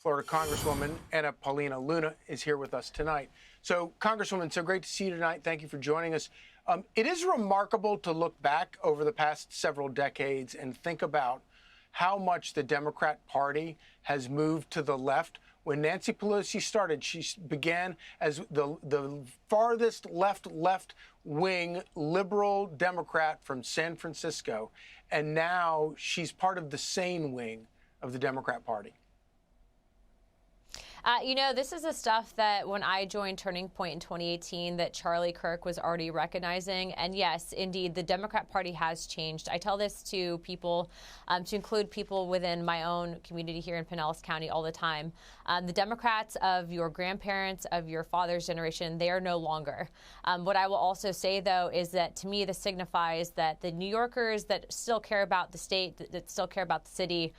Florida Congresswoman Paulina Luna is here with us tonight. So, Congresswoman, so great to see you tonight. Thank you for joining us. It is remarkable to look back over the past several decades and think about how much the Democrat Party has moved to the left. When Nancy Pelosi started, she began as the farthest left wing liberal Democrat from San Francisco, and now she's part of the sane wing of the Democrat Party. This is the stuff that when I joined Turning Point in 2018 that Charlie Kirk was already recognizing. And yes, indeed, the Democrat Party has changed. I tell this to people, to include people within my own community here in Pinellas County all the time. The Democrats of your grandparents, of your father's generation, they are no longer. What I will also say, though, is that to me, this signifies that the New Yorkers that still care about the state, that still care about the city,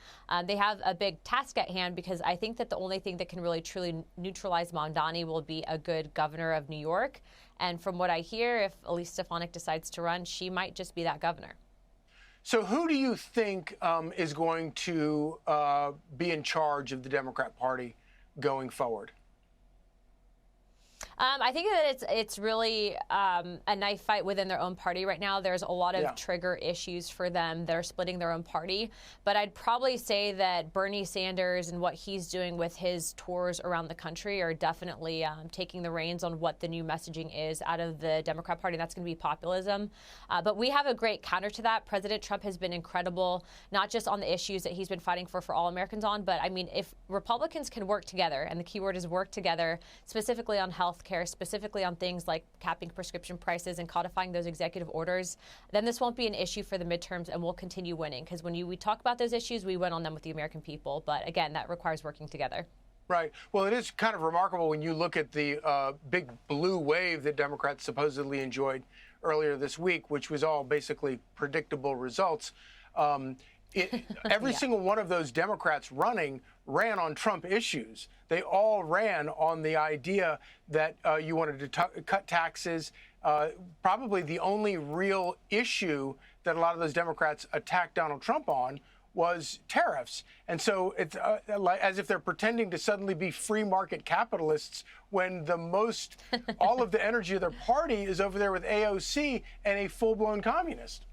they have a big task at hand, because I think that the only thing that can really truly neutralize mamdani will be a good governor of New York. And from what I hear, if Elise Stefanik decides to run, she might just be that governor. So who do you think is going to be in charge of the Democrat Party going forward? I think that it's really a knife fight within their own party right now. There's a lot of trigger issues for them that are splitting their own party. But I'd probably say that Bernie Sanders and what he's doing with his tours around the country are definitely taking the reins on what the new messaging is out of the Democrat Party. That's going to be populism. But we have a great counter to that. President Trump has been incredible, not just on the issues that he's been fighting for all Americans on, but I mean, if Republicans can work together, and the key word is work together, specifically on health care, specifically on things like capping prescription prices and codifying those executive orders, then this won't be an issue for the midterms, and we'll continue winning. Because when we talk about those issues, we win on them with the American people. But again, that requires working together. Right. Well, it is kind of remarkable when you look at the big blue wave that Democrats supposedly enjoyed earlier this week, which was all basically predictable results. Every single one of those Democrats running ran on Trump issues. They all ran on the idea that you wanted to cut taxes. Probably the only real issue that a lot of those Democrats attacked Donald Trump on was tariffs. And so it's like as if they're pretending to suddenly be free market capitalists when all of the energy of their party is over there with AOC and a full-blown communist.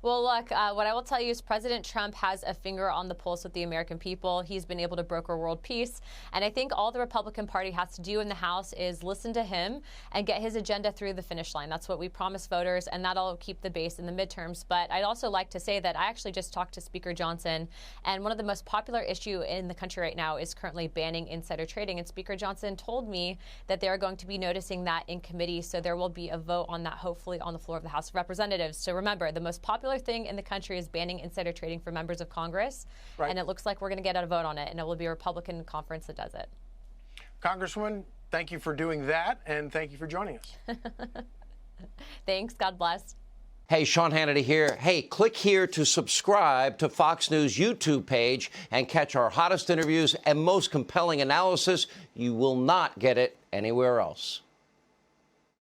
Well, look, what I will tell you is President Trump has a finger on the pulse with the American people. He's been able to broker world peace. And I think all the Republican Party has to do in the House is listen to him and get his agenda through the finish line. That's what we promise voters, and that'll keep the base in the midterms. But I'd also like to say that I actually just talked to Speaker Johnson, and one of the most popular issue in the country right now is currently banning insider trading. And Speaker Johnson told me that they're going to be noticing that in committee, so there will be a vote on that, hopefully on the floor of the House of Representatives. So remember, the most popular thing in the country is banning insider trading for members of Congress. Right. And it looks like we're going to get a vote on it, and it will be a Republican conference that does it. Congresswoman, thank you for doing that, and thank you for joining us. Thanks. God bless. Hey, Sean Hannity here. Hey, click here to subscribe to Fox News YouTube page and catch our hottest interviews and most compelling analysis. You will not get it anywhere else.